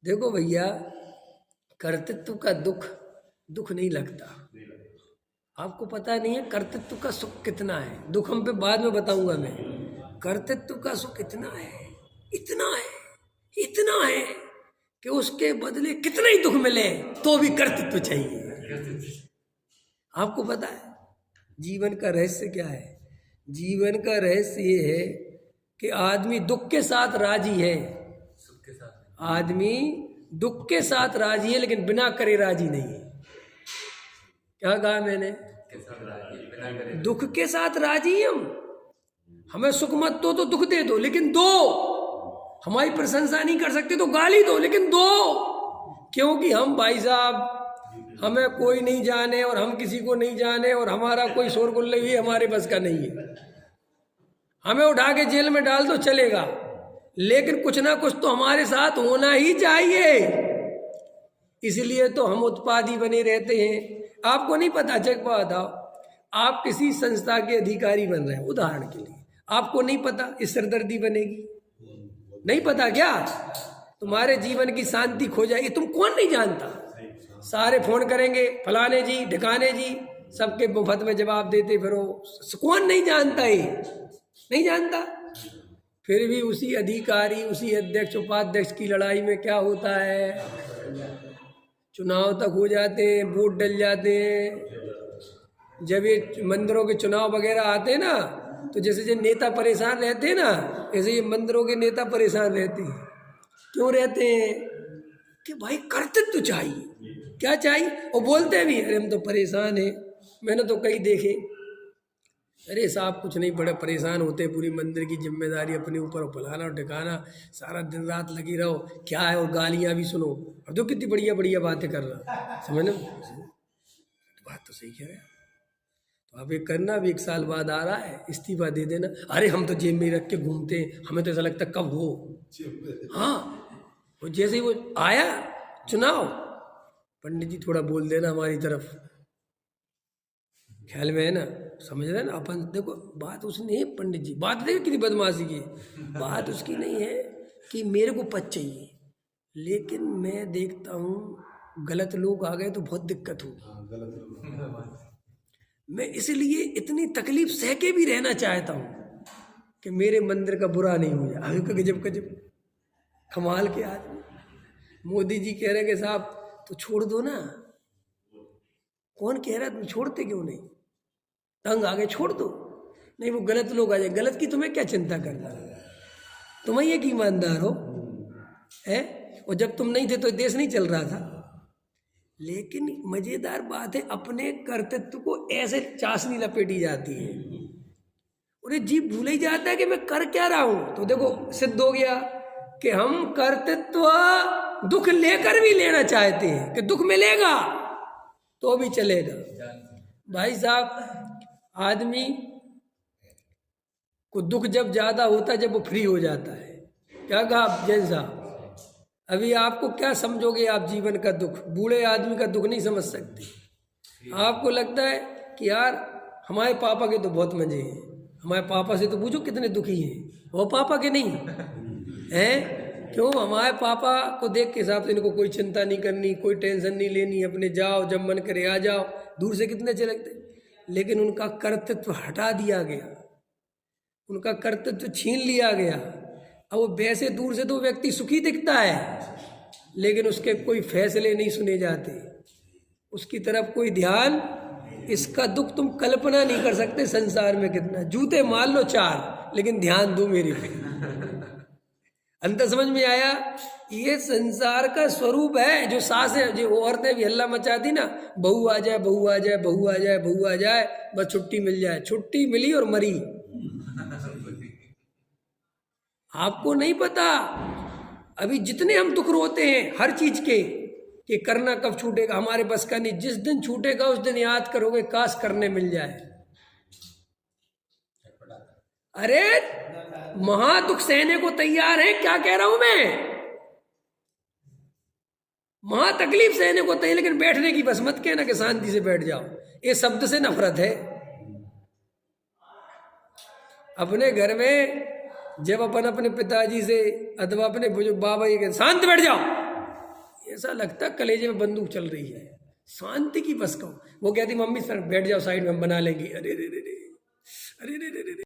देखो भैया, कर्तृत्व का दुख दुख नहीं लगता। आपको पता नहीं है कर्तृत्व का सुख कितना है। दुख हम पे बाद में बताऊंगा मैं। कर्तृत्व का सुख इतना है, इतना है, इतना है कि उसके बदले कितना ही दुख मिले तो भी कर्तृत्व चाहिए। आपको पता है जीवन का रहस्य क्या है? जीवन का रहस्य ये है कि आदमी दुख के साथ राजी है, आदमी दुख के साथ राजी है, लेकिन बिना करे राजी नहीं है। क्या कहा मैंने? दुख के साथ राजी हम। हमें सुख मत दो तो दुख दे दो, लेकिन दो। हमारी प्रशंसा नहीं कर सकते तो गाली दो, लेकिन दो। क्योंकि हम भाई साहब, हमें कोई नहीं जाने और हम किसी को नहीं जाने और हमारा कोई शोरगुल्ले भी हमारे बस का नहीं है। हमें उठा के जेल में डाल दो चलेगा, लेकिन कुछ ना कुछ तो हमारे साथ होना ही चाहिए। इसलिए तो हम उत्पादी बने रहते हैं। आपको नहीं पता, चेक बताओ, आप किसी संस्था के अधिकारी बन रहे हैं उदाहरण के लिए, आपको नहीं पता इस सिरदर्दी बनेगी? नहीं पता क्या? तुम्हारे जीवन की शांति खो जाएगी, तुम कौन नहीं जानता। सारे फोन करेंगे, फलाने जी ढिकाने जी, सबके मुफ्त में जवाब देते फिरो। कौन नहीं जानता है? नहीं जानता। फिर भी उसी अधिकारी, उसी अध्यक्ष उपाध्यक्ष की लड़ाई में क्या होता है? चुनाव तक हो जाते हैं, वोट डल जाते हैं। जब ये मंदिरों के चुनाव वगैरह आते हैं ना, तो जैसे जो नेता परेशान रहते हैं ना, ऐसे ये मंदिरों के नेता परेशान रहते हैं। क्यों रहते हैं? कि भाई कर्तृत्व चाहिए। क्या चाहिए? और बोलते भी अरे हम तो परेशान हैं। मैंने तो कई देखे, अरे साहब कुछ नहीं, बड़े परेशान होते, पूरी मंदिर की जिम्मेदारी अपने ऊपर, फलाना और ठिकाना, सारा दिन रात लगी रहो, क्या है, और गालियाँ भी सुनो। अब तो कितनी बढ़िया बढ़िया बातें कर रहा, समझ लो। बात तो सही कह रहे हैं। तो आप एक करना, अभी 1 साल बाद आ रहा है, इस्तीफा दे देना। अरे हम तो जेब में रख के घूमते हैं, हमें तो ऐसा लगता कब हो। हाँ, वो जैसे ही वो आया चुनाव, पंडित जी थोड़ा बोल देना हमारी तरफ, ख्याल में है ना, समझ रहे हैं ना अपन। देखो बात उसकी नहीं है, पंडित जी बात देखो कितनी बदमाशी की। बात उसकी नहीं है कि मेरे को पद चाहिए, लेकिन मैं देखता हूँ गलत लोग आ गए तो बहुत दिक्कत होगी। मैं इसलिए इतनी तकलीफ सह के भी रहना चाहता हूँ कि मेरे मंदिर का बुरा नहीं हो जाए। गजब गजब कमाल के आदमी। मोदी जी कह रहे कि साहब तो छोड़ दो ना। कौन कह रहा है? तुम छोड़ते क्यों नहीं? तंग आगे छोड़ दो। नहीं, वो गलत लोग आ जाए। गलत की तुम्हें क्या चिंता करना? तुम ही एक ईमानदार हो है, और जब तुम नहीं थे तो देश नहीं चल रहा था। लेकिन मजेदार बात है, अपने कर्तृत्व को ऐसे चाशनी लपेटी जाती है, उन्हें जीव भूल ही जाता है कि मैं कर क्या रहा हूं। तो देखो सिद्ध हो गया कि हम कर्तृत्व दुख लेकर भी लेना चाहते हैं कि दुख मिलेगा तो भी चलेगा। भाई साहब, आदमी को दुख जब ज्यादा होता है जब वो फ्री हो जाता है। क्या कहा जैन साहब? अभी आपको क्या समझोगे आप जीवन का दुख? बूढ़े आदमी का दुख नहीं समझ सकते। आपको लगता है कि यार हमारे पापा के तो बहुत मजे हैं, हमारे पापा से तो पूछो कितने दुखी हैं। वो पापा के नहीं हैं। क्यों? हमारे पापा को देख के हिसाब से इनको कोई चिंता नहीं करनी, कोई टेंशन नहीं लेनी, अपने जाओ जब मन करे आ जाओ, दूर से कितने अच्छे लगते। लेकिन उनका कर्तृत्व हटा दिया गया, उनका कर्तृत्व छीन लिया गया। अब वो वैसे दूर से तो व्यक्ति सुखी दिखता है, लेकिन उसके कोई फैसले नहीं सुने जाते, उसकी तरफ कोई ध्यान। इसका दुख तुम कल्पना नहीं कर सकते। संसार में कितना जूते मार लो 4, लेकिन ध्यान दो मेरे पे। अंतर समझ में आया? ये संसार का स्वरूप है। जो सासें, जो औरतें भी हल्ला मचाती ना, बहू आ जाए, बहू आ जाए, बहू आ जाए, बहू आ जाए, बस छुट्टी मिल जाए। छुट्टी मिली और मरी। आपको नहीं पता अभी जितने हम दुख रोते हैं हर चीज के, कि करना कब छूटेगा, हमारे बस का नहीं। जिस दिन छूटेगा उस दिन याद करोगे काश करने मिल जाए। अरे महादुख सहने को तैयार है, क्या कह रहा हूं मैं? महा तकलीफ सहने को तैयार, लेकिन बैठने की बस मत कहना कि शांति से बैठ जाओ। ये शब्द से नफरत है। अपने घर में जब अपन अपने पिताजी से अथवा अपने बुजुर्ग बाबा ये कहते शांत बैठ जाओ, ऐसा लगता कलेजे में बंदूक चल रही है। शांति की बस कहो। वो कहती मम्मी सर बैठ जाओ साइड में, हम बना लेंगे। अरे रे रे रे, अरे रे रे रे।